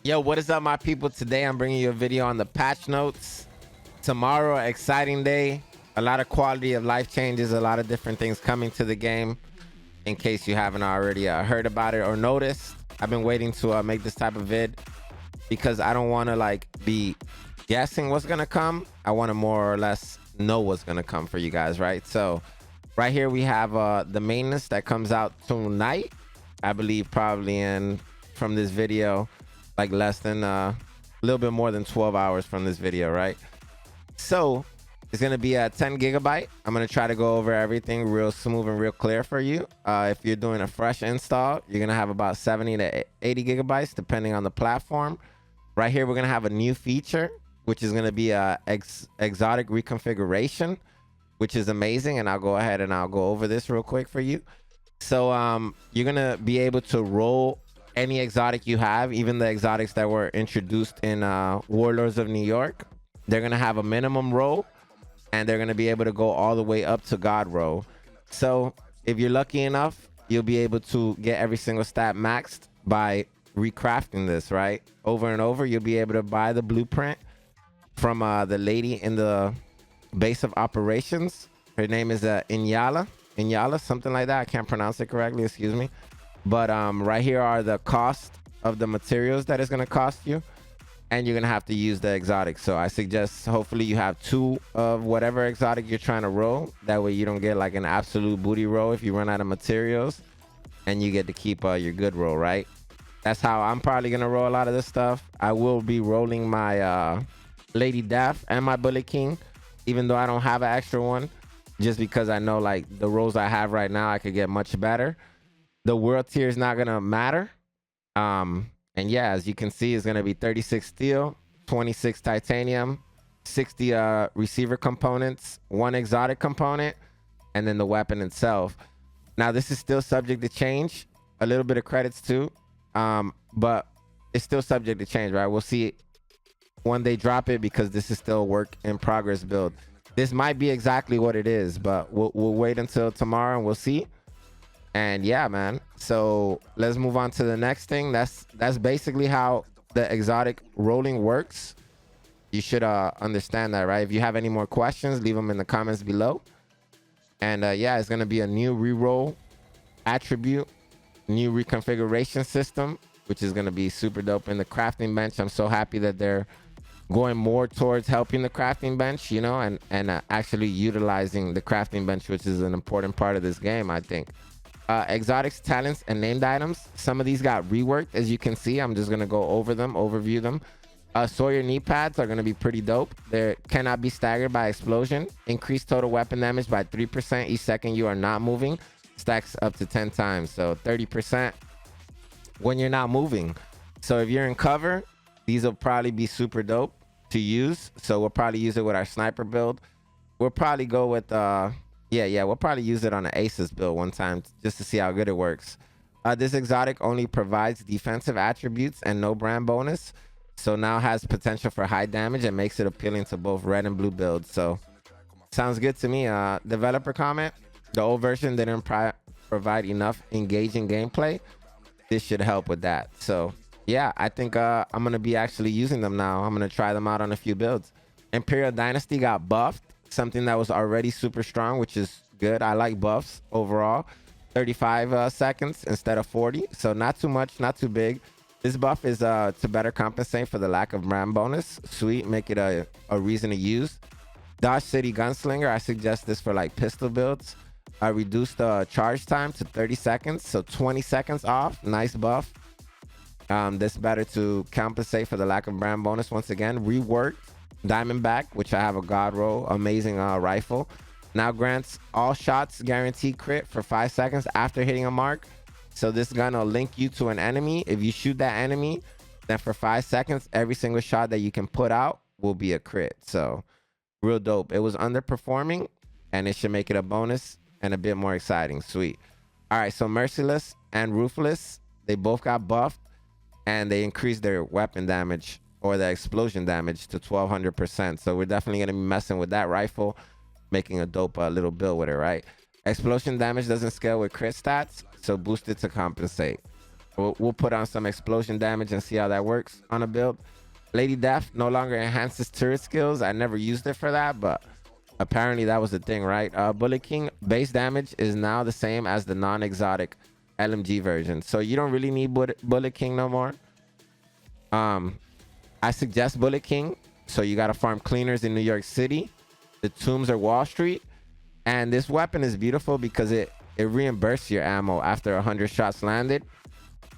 Yo, what is up, my people? Today I'm bringing you a video on the patch notes. Tomorrow, exciting day. A lot of quality of life changes, a lot of different things coming to the game. In case you haven't already heard about it or noticed, I've been waiting to make this type of vid because I don't want to like be guessing what's gonna come. I want to more or less know what's gonna come for you guys, right? So right here we have the maintenance that comes out tonight. I believe probably in from this video, like less than a little bit more than 12 hours from this video, right? So it's gonna be a 10 gigabyte. I'm gonna try to go over everything real smooth and real clear for you. If you're doing a fresh install, you're gonna have about 70 to 80 gigabytes depending on the platform. Right here we're gonna have a new feature, which is gonna be a exotic reconfiguration, which is amazing, and I'll go ahead and I'll go over this real quick for you. So you're gonna be able to roll any exotic you have, even the exotics that were introduced in Warlords of New York. They're gonna have a minimum roll, and they're gonna be able to go all the way up to God roll. So if you're lucky enough, you'll be able to get every single stat maxed by recrafting this, right? Over and over, you'll be able to buy the blueprint from the lady in the base of operations. Her name is Inyala, something like that. I can't pronounce it correctly, excuse me. But right here are the cost of the materials that is going to cost you, and you're going to have to use the exotic. So I suggest hopefully you have 2 of whatever exotic you're trying to roll. That way you don't get like an absolute booty roll if you run out of materials, and you get to keep your good roll, right? That's how I'm probably going to roll a lot of this stuff. I will be rolling my Lady Death and my Bullet King, even though I don't have an extra one, just because I know like the rolls I have right now I could get much better. The world tier is not gonna matter. And yeah, as you can see, it's gonna be 36 steel, 26 titanium, 60 receiver components, 1 exotic component, and then the weapon itself. Now this is still subject to change, a little bit of credits too, but it's still subject to change, right? We'll see when they drop it, because this is still a work in progress build. This might be exactly what it is, but we'll wait until tomorrow and we'll see. And yeah, man, so let's move on to the next thing. That's basically how the exotic rolling works. You should understand that, right? If you have any more questions, leave them in the comments below. And yeah, it's gonna be a new reroll attribute, new reconfiguration system, which is gonna be super dope. In the crafting bench, I'm so happy that they're going more towards helping the crafting bench, you know, and actually utilizing the crafting bench, which is an important part of this game, I think. Exotics, talents, and named items. Some of these got reworked, as you can see. I'm just gonna go over them, overview them. Sawyer knee pads are gonna be pretty dope. They cannot be staggered by explosion. Increase total weapon damage by 3% each second you are not moving. Stacks up to 10 times, so 30% when you're not moving. So if you're in cover, these will probably be super dope to use. So we'll probably use it with our sniper build. We'll probably go with we'll probably use it on an Aces build one time just to see how good it works. This exotic only provides defensive attributes and no brand bonus, so now has potential for high damage and makes it appealing to both red and blue builds. So sounds good to me. Developer comment: the old version didn't provide enough engaging gameplay. This should help with that. So yeah, I think I'm gonna be actually using them now. I'm gonna try them out on a few builds. Imperial Dynasty got buffed, something that was already super strong, which is good. I like buffs overall. 35 seconds instead of 40, so not too much, not too big. This buff is to better compensate for the lack of brand bonus. Sweet, make it a reason to use. Dodge City Gunslinger, I suggest this for like pistol builds. I reduced the charge time to 30 seconds, so 20 seconds off. Nice buff. This better to compensate for the lack of brand bonus. Once again, reworked Diamondback, which I have a god roll, amazing rifle. Now grants all shots guaranteed crit for 5 seconds after hitting a mark. So this gun will link you to an enemy. If you shoot that enemy, then for 5 seconds, every single shot that you can put out will be a crit. So real dope. It was underperforming, and it should make it a bonus and a bit more exciting. Sweet. All right, so Merciless and Ruthless, they both got buffed, and they increased their weapon damage or the explosion damage to 1200%. So we're definitely going to be messing with that rifle, making a dope little build with it, right? Explosion damage doesn't scale with crit stats, so boost it to compensate. We'll put on some explosion damage and see how that works on a build. Lady Death no longer enhances turret skills. I never used it for that, but apparently that was the thing, right? Bullet King base damage is now the same as the non-exotic LMG version, so you don't really need Bullet King no more. I suggest Bullet King, so you gotta farm cleaners in New York City. The tombs are Wall Street, and this weapon is beautiful because it reimburses your ammo after 100 shots landed,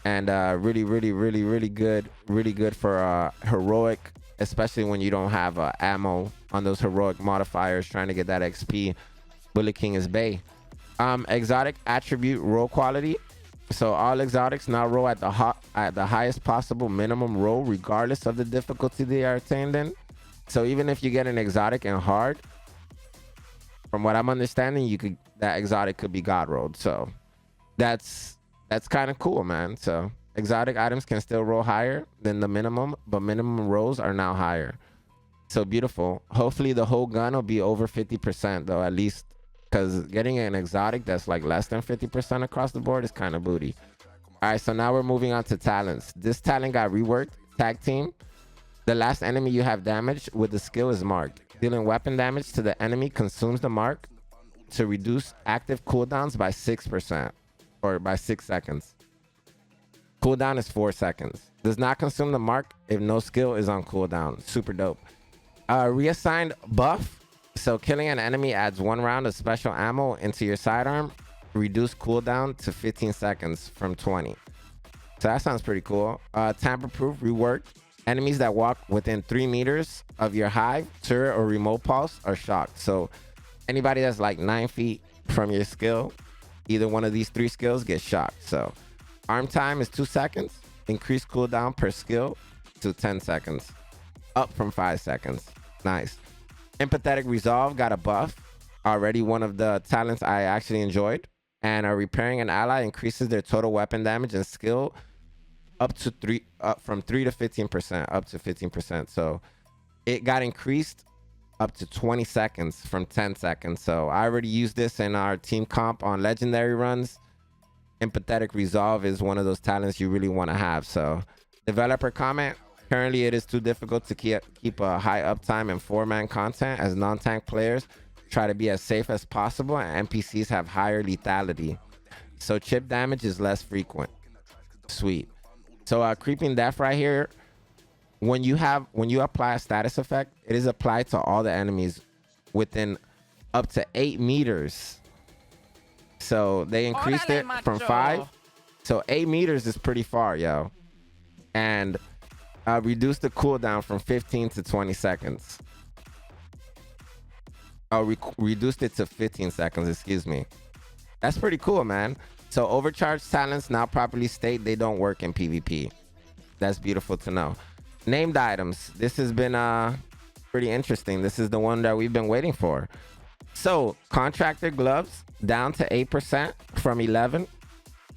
and really good for heroic, especially when you don't have ammo on those heroic modifiers trying to get that XP. Bullet King is bae. Exotic attribute roll quality. So all exotics now roll at the highest possible minimum roll, regardless of the difficulty they are attained in. So even if you get an exotic in hard, from what I'm understanding, that exotic could be god rolled. So that's kind of cool, man. So exotic items can still roll higher than the minimum, but minimum rolls are now higher. So beautiful. Hopefully the whole gun will be over 50% though, at least. Because getting an exotic that's like less than 50% across the board is kind of booty. All right, so now we're moving on to talents. This talent got reworked. Tag team. The last enemy you have damaged with the skill is marked. Dealing weapon damage to the enemy consumes the mark to reduce active cooldowns by 6% or by 6 seconds. Cooldown is 4 seconds. Does not consume the mark if no skill is on cooldown. Super dope. Reassigned buff. So killing an enemy adds 1 round of special ammo into your sidearm. Reduce cooldown to 15 seconds from 20. So that sounds pretty cool. Tamper-proof reworked. Enemies that walk within 3 meters of your hive, turret, or remote pulse are shocked. So anybody that's like 9 feet from your skill, either one of these 3 skills gets shocked. So arm time is 2 seconds. Increase cooldown per skill to 10 seconds. Up from 5 seconds. Nice. Empathetic Resolve got a buff. Already one of the talents I actually enjoyed. And repairing an ally increases their total weapon damage and skill up from 3 to 15%, up to 15%. So it got increased up to 20 seconds from 10 seconds. So I already used this in our team comp on legendary runs. Empathetic Resolve is one of those talents you really want to have. So developer comment. Currently, it is too difficult to keep a high uptime and 4-man content as non-tank players try to be as safe as possible, and NPCs have higher lethality. So chip damage is less frequent. Sweet. So creeping death right here. When you apply a status effect, it is applied to all the enemies within up to 8 meters. So they increased it from 5. So 8 meters is pretty far, yo. And reduce the cooldown from 15 to 20 seconds. Reduced it to 15 seconds, excuse me. That's pretty cool, man. So overcharged talents now properly state they don't work in PvP. That's beautiful to know. Named items. This has been pretty interesting. This is the one that we've been waiting for. So contractor gloves down to 8% from 11.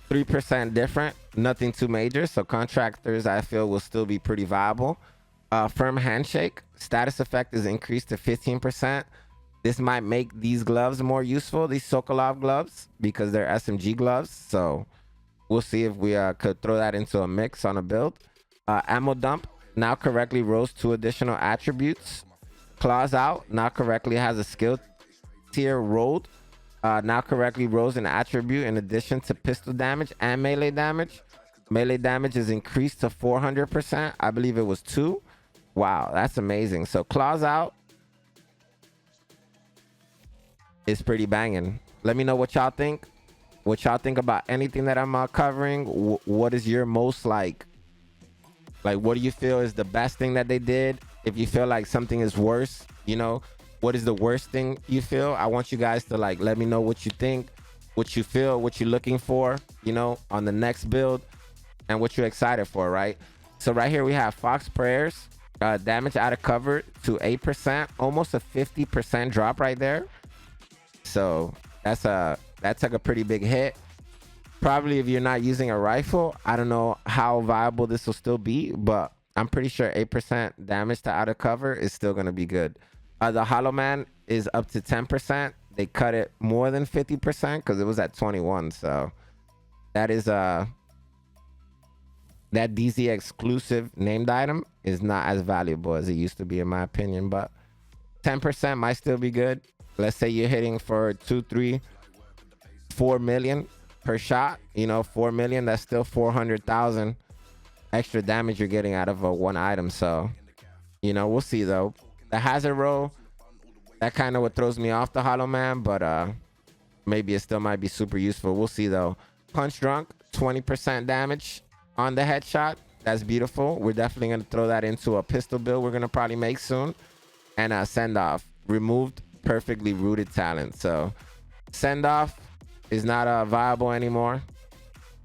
3% different, nothing too major. So contractors, I feel, will still be pretty viable. Firm handshake status effect is increased to 15%. This might make these gloves more useful, these Sokolov gloves, because they're SMG gloves. So we'll see if we could throw that into a mix on a build. Ammo dump now correctly rose 2 additional attributes. Claws out now correctly has a skill tier rolled. Now correctly rose an attribute in addition to pistol damage and melee damage. Melee damage is increased to 400%. I believe it was 2. Wow, that's amazing. So claws out is pretty banging. Let me know what y'all think. What y'all think about anything that I'm covering. What is your most like what do you feel is the best thing that they did? If you feel like something is worse, you know, what is the worst thing you feel? I want you guys to let me know what you think, what you feel, what you're looking for, you know, on the next build, and what you're excited for, right? So right here we have Fox Prayers, damage out of cover to 8%, almost a 50% drop right there. So that's like a pretty big hit. Probably if you're not using a rifle, I don't know how viable this will still be, but I'm pretty sure 8% damage to out of cover is still going to be good. The Hollow Man is up to 10%. They cut it more than 50% because it was at 21. So that is that DZ exclusive named item is not as valuable as it used to be, in my opinion. But 10% might still be good. Let's say you're hitting for 2, 3, 4 million per shot. You know, 4 million, that's still 400,000 extra damage you're getting out of a one item. So, you know, we'll see though. The hazard roll, that kind of what throws me off the Hollow Man, but maybe it still might be super useful. We'll see though. Punch Drunk, 20% damage on the headshot. That's beautiful. We're definitely going to throw that into a pistol build we're going to probably make soon. And Send Off, removed perfectly rooted talent. So Send Off is not viable anymore.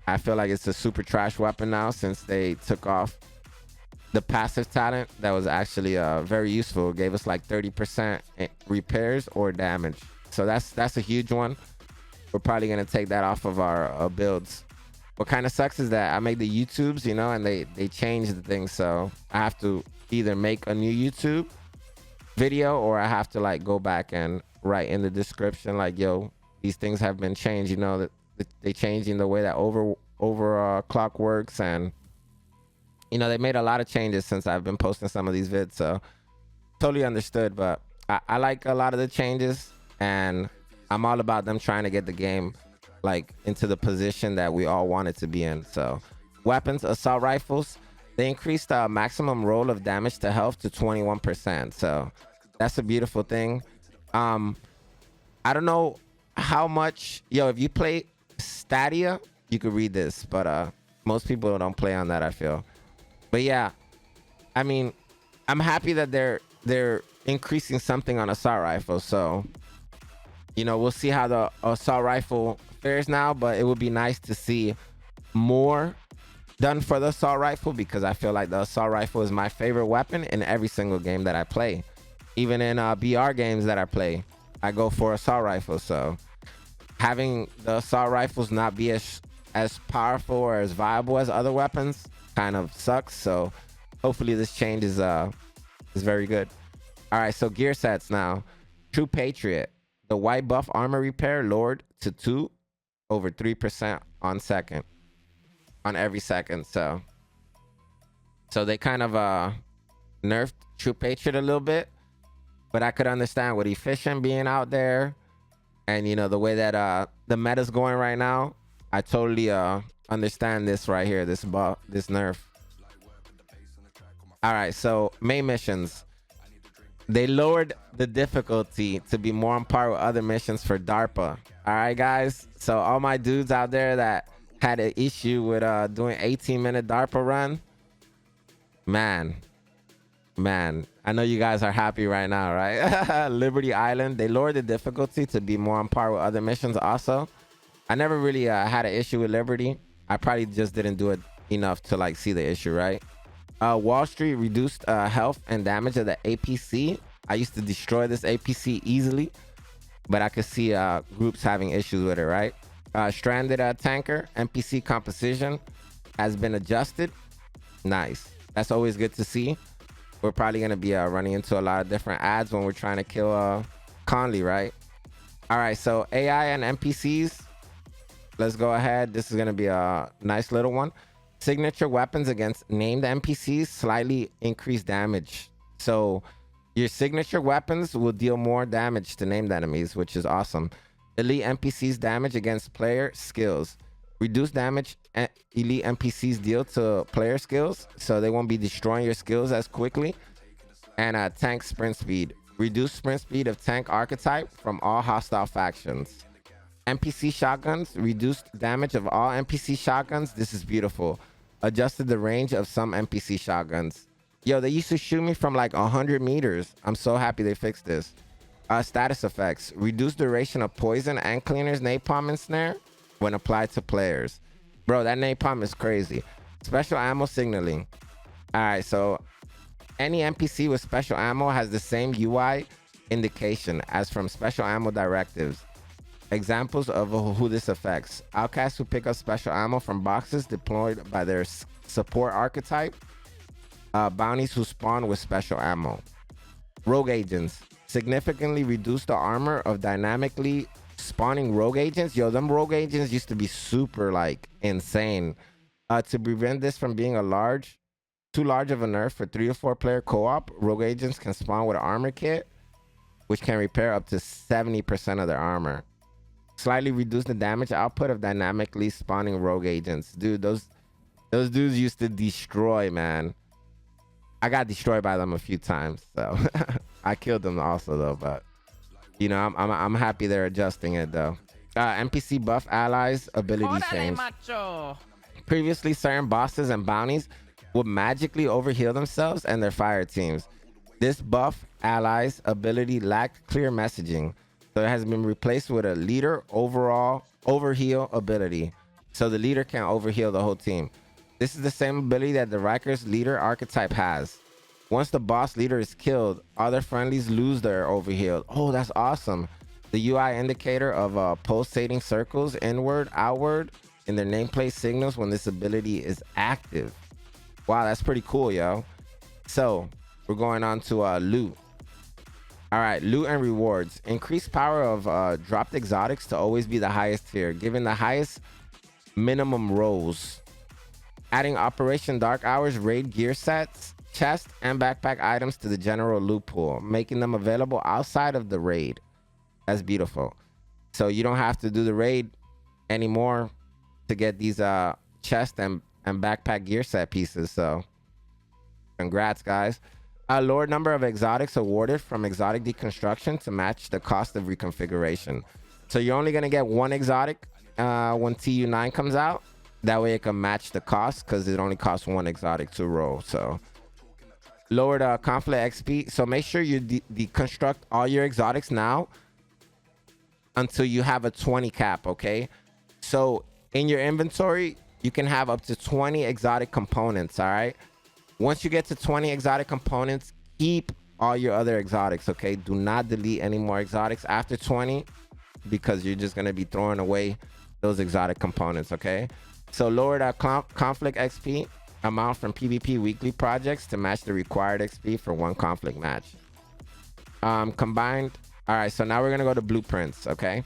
I feel like it's a super trash weapon now since they took off the passive talent that was actually very useful. It gave us like 30% repairs or damage. So that's a huge one. We're probably going to take that off of our builds. What kind of sucks is that I make the YouTubes, you know, and they change the things. So I have to either make a new YouTube video or I have to like go back and write in the description like, yo, these things have been changed, you know, that they changing the way that clock works. And, you know, they made a lot of changes since I've been posting some of these vids. So totally understood. But I like a lot of the changes and I'm all about them trying to get the game like into the position that we all want it to be in. So weapons, assault rifles, they increased the maximum roll of damage to health to 21%. So that's a beautiful thing. I don't know how much, if you play Stadia, you could read this, but most people don't play on that, I feel. But yeah, I mean, I'm happy that they're increasing something on assault rifle. So, you know, we'll see how the assault rifle fares now, but it would be nice to see more done for the assault rifle because I feel like the assault rifle is my favorite weapon in every single game that I play. Even in BR games that I play, I go for assault rifle. So having the assault rifles not be as powerful or as viable as other weapons kind of sucks. So hopefully this change is very good. All right, so gear sets now. True Patriot. The white buff armor repair lowered to 2 over 3% on every second. So they kind of nerfed True Patriot a little bit, but I could understand with Efficient being out there and, you know, the way that the meta's going right now. I totally understand this right here, this nerf. All right, so main missions. They lowered the difficulty to be more on par with other missions for DARPA. All right, guys. So all my dudes out there that had an issue with doing 18-minute DARPA run, man, I know you guys are happy right now, right? Liberty Island, they lowered the difficulty to be more on par with other missions also. I never really had an issue with Liberty. I probably just didn't do it enough to like see the issue, right? Wall Street reduced health and damage of the APC. I used to destroy this APC easily, but I could see groups having issues with it, right? Stranded tanker, NPC composition has been adjusted. Nice. That's always good to see. We're probably going to be running into a lot of different ads when we're trying to kill Conley, right? All right, so AI and NPCs. Let's go ahead. This is going to be a nice little one. Signature weapons against named NPCs slightly increase damage. So your signature weapons will deal more damage to named enemies, which is awesome. Elite NPCs damage against player skills. Reduce damage elite NPCs deal to player skills, so they won't be destroying your skills as quickly. And tank sprint speed. Reduce sprint speed of tank archetype from all hostile factions. Mpc Shotguns. Reduced damage of all NPC shotguns. This is beautiful. Adjusted the range of some NPC shotguns. Yo, they used to shoot me from like 100 meters. I'm so happy they fixed this. Status effects. Reduce duration of poison and cleaners, napalm, and snare when applied to players. Bro, that napalm is crazy. Special ammo signaling. All right, so any NPC with special ammo has the same UI indication as from special ammo directives. Examples of who this affects. Outcasts who pick up special ammo from boxes deployed by their support archetype. Bounties who spawn with special ammo. Rogue agents. Significantly reduce the armor of dynamically spawning rogue agents. Yo, them rogue agents used to be super like insane. To prevent this from being too large of a nerf for 3 to 4 player co-op, rogue agents can spawn with an armor kit, which can repair up to 70% of their armor. Slightly reduce the damage output of dynamically spawning rogue agents. Dude, those dudes used to destroy, man. I got destroyed by them a few times, so I killed them also though. But you know, I'm happy they're adjusting it though. NPC buff allies ability change. Macho. Previously, certain bosses and bounties would magically overheal themselves and their fire teams. This buff allies ability lacked clear messaging, so it has been replaced with a leader overall overheal ability, so the leader can overheal the whole team. This is the same ability that the Riker's leader archetype has. Once the boss leader is killed, other friendlies lose their overheal. Oh, that's awesome. The UI indicator of pulsating circles inward, outward in their nameplate signals when this ability is active. Wow, that's pretty cool, yo. So we're going on to loot. All right, loot and rewards. Increased power of dropped exotics to always be the highest tier, given the highest minimum rolls. Adding Operation Dark Hours raid gear sets, chest, and backpack items to the general loot pool, making them available outside of the raid. That's beautiful. So you don't have to do the raid anymore to get these chest and backpack gear set pieces. So congrats, guys. A lower number of exotics awarded from exotic deconstruction to match the cost of reconfiguration. So you're only going to get one exotic when TU9 comes out. That way it can match the cost because it only costs one exotic to roll. So lowered conflict XP. So make sure you deconstruct all your exotics now until you have a 20 cap, okay? So in your inventory, you can have up to 20 exotic components, all right? Once you get to 20 exotic components, keep all your other exotics, okay? Do not delete any more exotics after 20 because you're just going to be throwing away those exotic components, okay? So lowered conflict XP amount from PvP weekly projects to match the required XP for one conflict match. Combined. All right, so now we're going to go to blueprints, okay?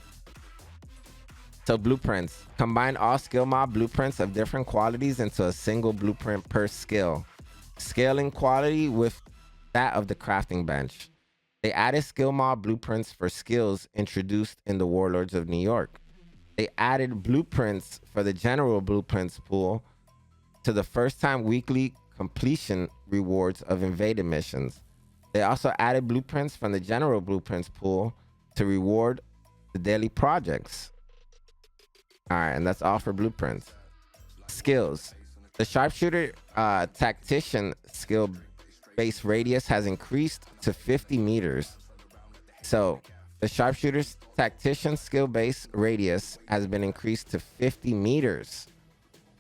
So blueprints. Combine all skill mob blueprints of different qualities into a single blueprint per skill. Scaling quality with that of the crafting bench. They added skill mob blueprints for skills introduced in the Warlords of New York. They added blueprints for the general blueprints pool to the first time weekly completion rewards of invaded missions. They also added blueprints from the general blueprints pool to reward the daily projects. All right, and that's all for blueprints. Skills. The sharpshooter tactician skill base radius has increased to 50 meters. So the sharpshooter's tactician skill base radius has been increased to 50 meters.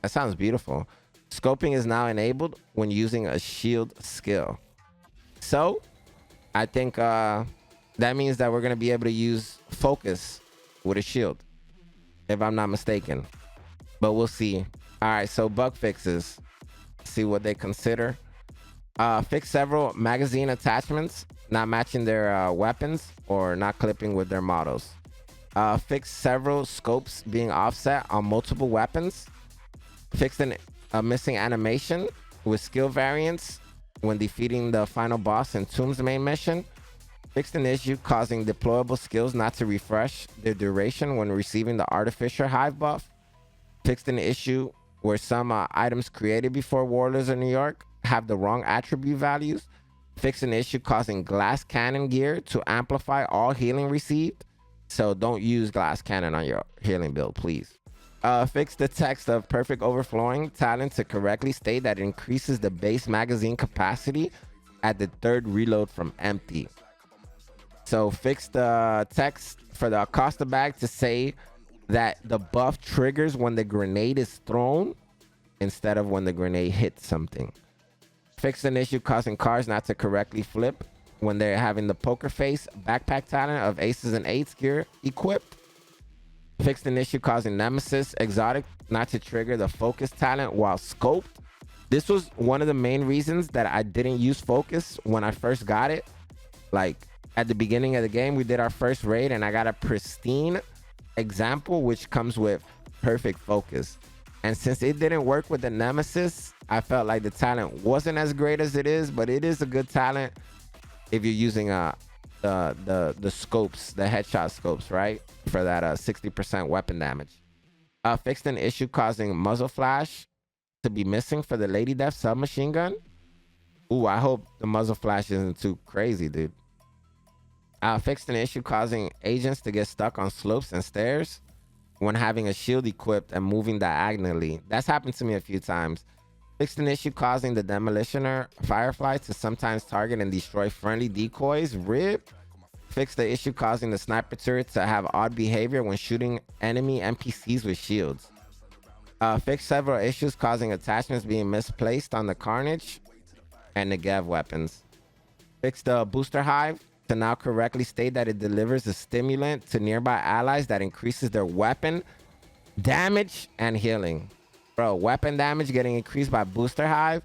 That sounds beautiful. Scoping is now enabled when using a shield skill. So I think that means that we're going to be able to use focus with a shield, if I'm not mistaken. But we'll see. All right, so bug fixes. See what they consider. Fix several magazine attachments not matching their weapons or not clipping with their models. Fix several scopes being offset on multiple weapons. Fixed a missing animation with skill variants when defeating the final boss in Tomb's main mission. Fixed an issue causing deployable skills not to refresh their duration when receiving the artificial hive buff. Fixed an issue where some items created before Warlords of New York have the wrong attribute values. Fix an issue causing glass cannon gear to amplify all healing received. So don't use glass cannon on your healing build, please. Fix the text of perfect overflowing talent to correctly state that it increases the base magazine capacity at the third reload from empty. So fix the text for the Acosta bag to say that the buff triggers when the grenade is thrown instead of when the grenade hits something. Fix an issue causing cars not to correctly flip when they're having the poker face backpack talent of aces and eights gear equipped. Fixed an issue causing Nemesis exotic not to trigger the focus talent while scoped. This was one of the main reasons that I didn't use focus when I first got it. Like at the beginning of the game, we did our first raid and I got a pristine example which comes with perfect focus. And since it didn't work with the Nemesis, I felt like the talent wasn't as great as it is, but it is a good talent if you're using the scopes, the headshot scopes, right? For that 60% weapon damage. Fixed an issue causing muzzle flash to be missing for the Lady Death submachine gun. Ooh, I hope the muzzle flash isn't too crazy, dude. Fixed an issue causing agents to get stuck on slopes and stairs when having a shield equipped and moving diagonally. That's happened to me a few times. Fixed an issue causing the demolitioner Firefly to sometimes target and destroy friendly decoys. RIP. Fixed the issue causing the sniper turret to have odd behavior when shooting enemy NPCs with shields. Fixed several issues causing attachments being misplaced on the Carnage and Negev weapons. Fixed the booster hive to now correctly state that it delivers a stimulant to nearby allies that increases their weapon damage and healing. Bro, weapon damage getting increased by booster hive.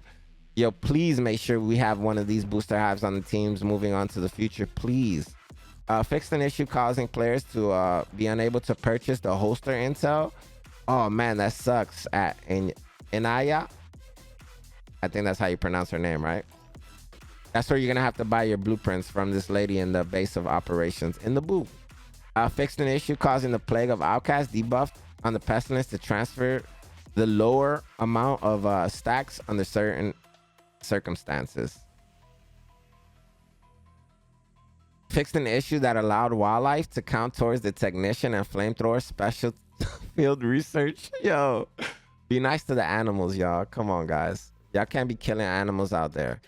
Yo, please make sure we have one of these booster hives on the teams moving on to the future, please. Fixed an issue causing players to be unable to purchase the holster intel. Oh man, that sucks. At Inaya, I think that's how you pronounce her name, right? That's where you're gonna have to buy your blueprints from this lady in the base of operations in the booth. Fixed an issue causing the plague of outcasts debuffed on the pestilence to transfer the lower amount of stacks under certain circumstances. Fixed an issue that allowed wildlife to count towards the technician and flamethrower special field research. Yo, be nice to the animals, y'all. Come on, guys. Y'all can't be killing animals out there.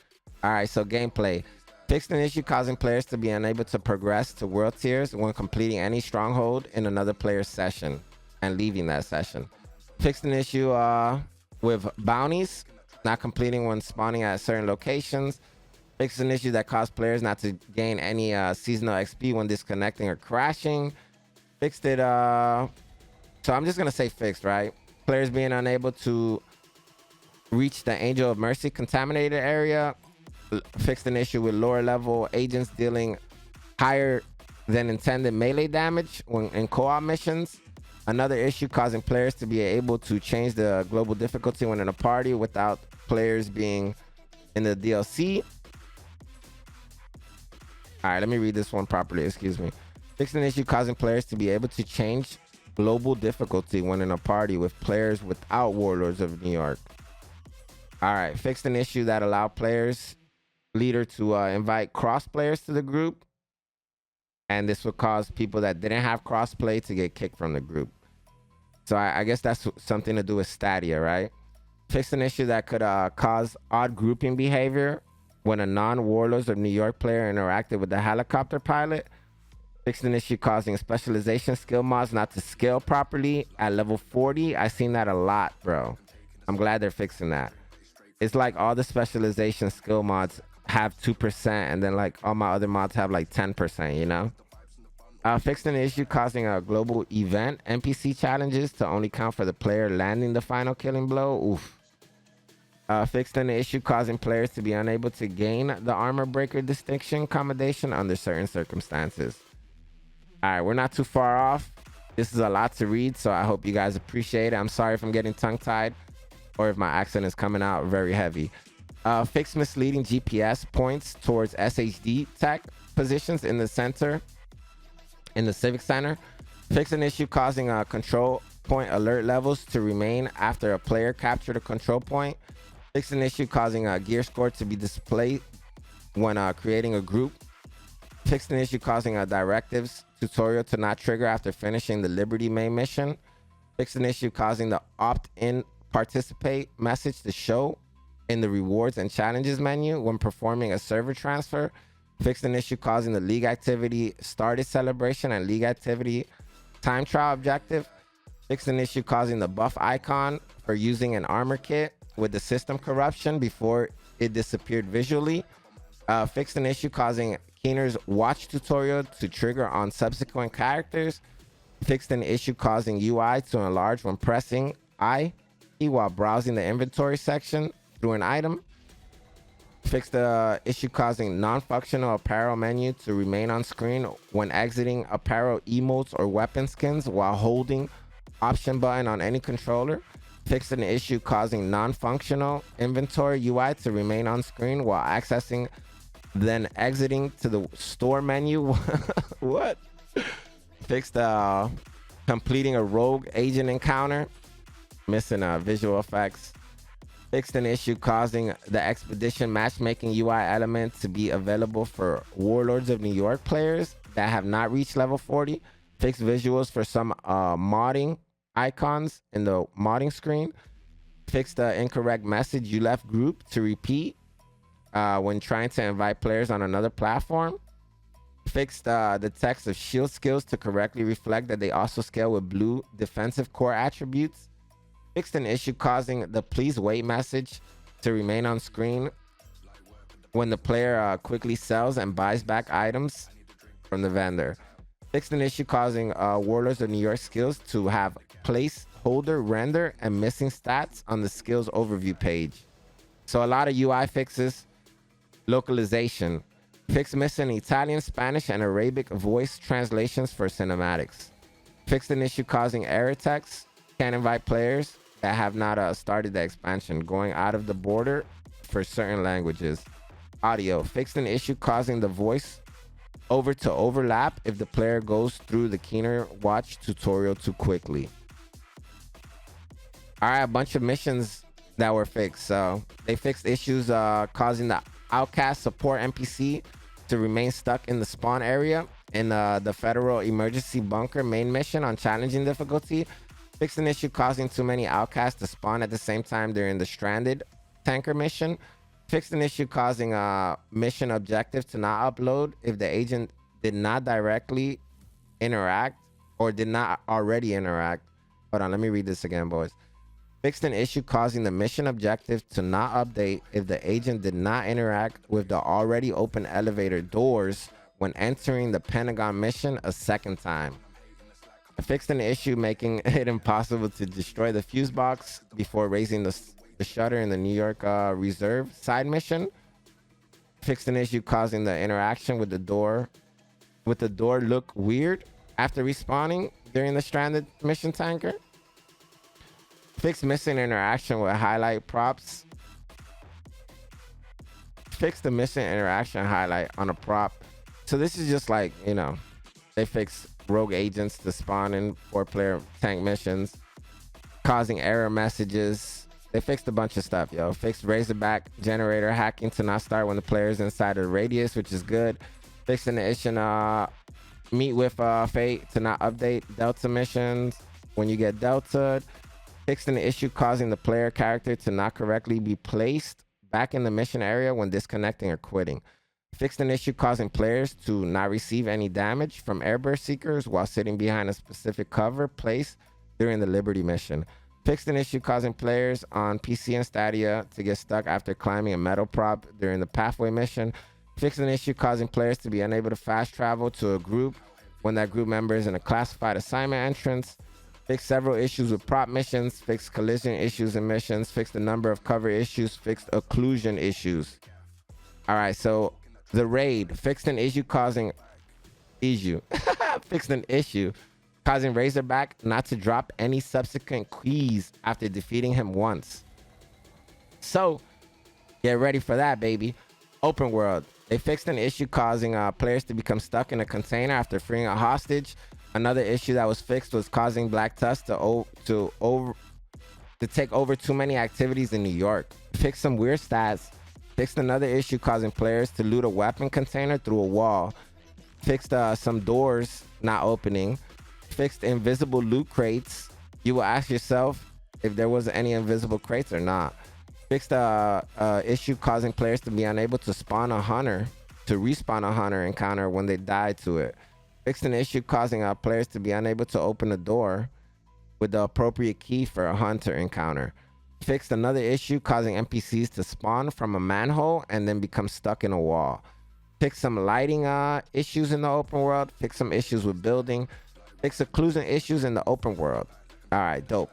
All right, so gameplay. Fixed an issue causing players to be unable to progress to world tiers when completing any stronghold in another player's session and leaving that session. Fixed an issue with bounties not completing when spawning at certain locations. Fixed an issue that caused players not to gain any seasonal XP when disconnecting or crashing. Fixed it. So I'm just going to say fixed, right? Players being unable to reach the Angel of Mercy contaminated area. Fixed an issue with lower level agents dealing higher than intended melee damage when in co-op missions. Another issue causing players to be able to change the global difficulty when in a party without players being in the DLC. All right, let me read this one properly. Excuse me. Fixed an issue causing players to be able to change global difficulty when in a party with players without Warlords of New York. All right, fixed an issue that allowed players leader to invite cross players to the group, and this would cause people that didn't have crossplay to get kicked from the group. So I guess that's something to do with Stadia, right? Fixed an issue that could cause odd grouping behavior when a non-Warlords of New York player interacted with the helicopter pilot. Fixed an issue causing specialization skill mods not to scale properly at level 40. I've seen that a lot, bro. I'm glad they're fixing that. It's like all the specialization skill mods have 2% and then like all my other mods have like 10%, you know? Fixed an issue causing a global event NPC challenges to only count for the player landing the final killing blow. Oof. Fixed an issue causing players to be unable to gain the armor breaker distinction commendation under certain circumstances. All right, we're not too far off. This is a lot to read, so I hope you guys appreciate it. I'm sorry if I'm getting tongue-tied or if my accent is coming out very heavy. Fixed misleading GPS points towards SHD tech positions in the center, in the Civic Center. Fixed an issue causing control point alert levels to remain after a player captured a control point. Fixed an issue causing a gear score to be displayed when creating a group. Fixed an issue causing a directives tutorial to not trigger after finishing the Liberty main mission. Fixed an issue causing the opt-in participate message to show in the rewards and challenges menu when performing a server transfer. Fixed an issue causing the league activity started celebration and league activity time trial objective. Fixed an issue causing the buff icon for using an armor kit with the system corruption before it disappeared visually. Fixed an issue causing Keener's watch tutorial to trigger on subsequent characters. Fixed an issue causing UI to enlarge when pressing I while browsing the inventory section through an item. Fixed the issue causing non-functional apparel menu to remain on screen when exiting apparel emotes or weapon skins while holding option button on any controller. Fixed an issue causing non-functional inventory UI to remain on screen while accessing, then exiting to the store menu. What? Fixed completing a rogue agent encounter, missing visual effects. Fixed an issue causing the expedition matchmaking UI element to be available for Warlords of New York players that have not reached level 40. Fixed visuals for some modding icons in the modding screen. Fixed the incorrect message you left group to repeat when trying to invite players on another platform. Fixed the text of shield skills to correctly reflect that they also scale with blue defensive core attributes. Fixed an issue causing the please wait message to remain on screen when the player quickly sells and buys back items from the vendor. Fixed an issue causing Warlords of New York skills to have placeholder render and missing stats on the skills overview page. So a lot of UI fixes. Localization. Fixed missing Italian, Spanish, and Arabic voice translations for cinematics. Fixed an issue causing error text. Can't invite players that have not started the expansion going out of the border for certain languages. Audio. Fixed an issue causing the voice over to overlap if the player goes through the Keener Watch tutorial too quickly. All right, a bunch of missions that were fixed. So they fixed issues causing the outcast support NPC to remain stuck in the spawn area in the Federal Emergency Bunker main mission on challenging difficulty. Fixed an issue causing too many outcasts to spawn at the same time during the stranded tanker mission. Fixed an issue causing mission objective to not upload if the agent did not directly interact or did not already interact. Hold on, let me read this again, boys. Fixed an issue causing the mission objective to not update if the agent did not interact with the already open elevator doors when entering the Pentagon mission a second time. Fixed an issue making it impossible to destroy the fuse box before raising the shutter in the New York Reserve side mission. Fixed an issue causing the interaction with the door look weird after respawning during the stranded mission tanker. Fixed missing interaction with highlight props. Fixed the missing interaction highlight on a prop. So this is just like, you know, they fixed rogue agents to spawn in 4-player tank missions, causing error messages. They fixed a bunch of stuff, yo. Fixed Razorback generator hacking to not start when the player is inside of the radius, which is good. Fixing the issue meet with fate to not update Delta missions when you get Delta'd. Fixing the issue causing the player character to not correctly be placed back in the mission area when disconnecting or quitting. Fixed an issue causing players to not receive any damage from airburst seekers while sitting behind a specific cover place during the Liberty mission. Fixed an issue causing players on PC and Stadia to get stuck after climbing a metal prop during the pathway mission. Fixed an issue causing players to be unable to fast travel to a group when that group member is in a classified assignment entrance. Fixed several issues with prop missions. Fixed collision issues in missions. Fixed a number of cover issues. Fixed occlusion issues. All right, so the raid. Fixed an issue causing fixed an issue causing Razorback not to drop any subsequent keys after defeating him once. So get ready for that, baby. Open world. They fixed an issue causing players to become stuck in a container after freeing a hostage. Another issue that was fixed was causing Black Tusk to take over too many activities in New York. Fixed some weird stats. Fixed another issue causing players to loot a weapon container through a wall. Fixed some doors not opening. Fixed invisible loot crates. You will ask yourself if there was any invisible crates or not. Fixed issue causing players to be unable to respawn a hunter encounter when they die to it. Fixed an issue causing players to be unable to open a door with the appropriate key for a hunter encounter. Fixed another issue causing NPCs to spawn from a manhole and then become stuck in a wall. Fixed some lighting issues in the open world. Fixed some issues with building. Fixed occlusion issues in the open world. All right, dope.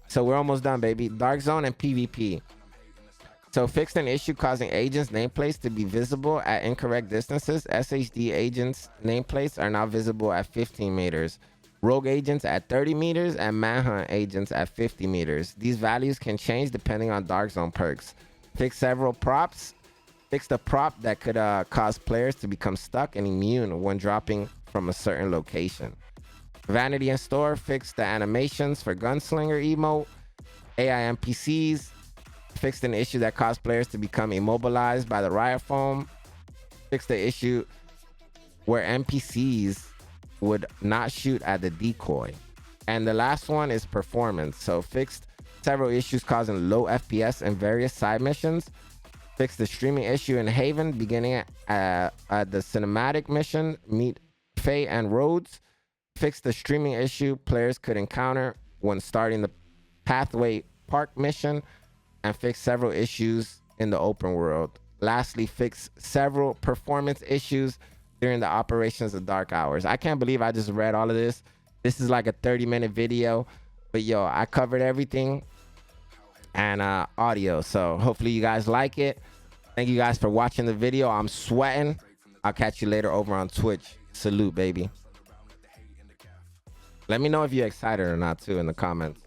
So we're almost done, baby. Dark Zone and PvP. So fixed an issue causing agents' nameplates to be visible at incorrect distances. SHD agents' nameplates are now visible at 15 meters. rogue agents at 30 meters, and manhunt agents at 50 meters. These values can change depending on Dark Zone perks. Fix several props. Fix the prop that could cause players to become stuck and immune when dropping from a certain location. Vanity and Store fixed the animations for Gunslinger emote. AI Npcs fixed an issue that caused players to become immobilized by the riot foam. Fixed the issue where Npcs would not shoot at the decoy. And the last one is performance. So fixed several issues causing low FPS in various side missions. Fixed the streaming issue in Haven beginning at the cinematic mission, meet Faye and Rhodes. Fixed the streaming issue players could encounter when starting the Pathway Park mission, and fixed several issues in the open world. Lastly, fixed several performance issues during the operations of dark hours. I can't believe I just read all of this. This is like a 30-minute video, but yo, I covered everything and audio. So hopefully you guys like it. Thank you guys for watching the video. I'm sweating. I'll catch you later over on Twitch. Salute, baby. Let me know if you're excited or not too in the comments.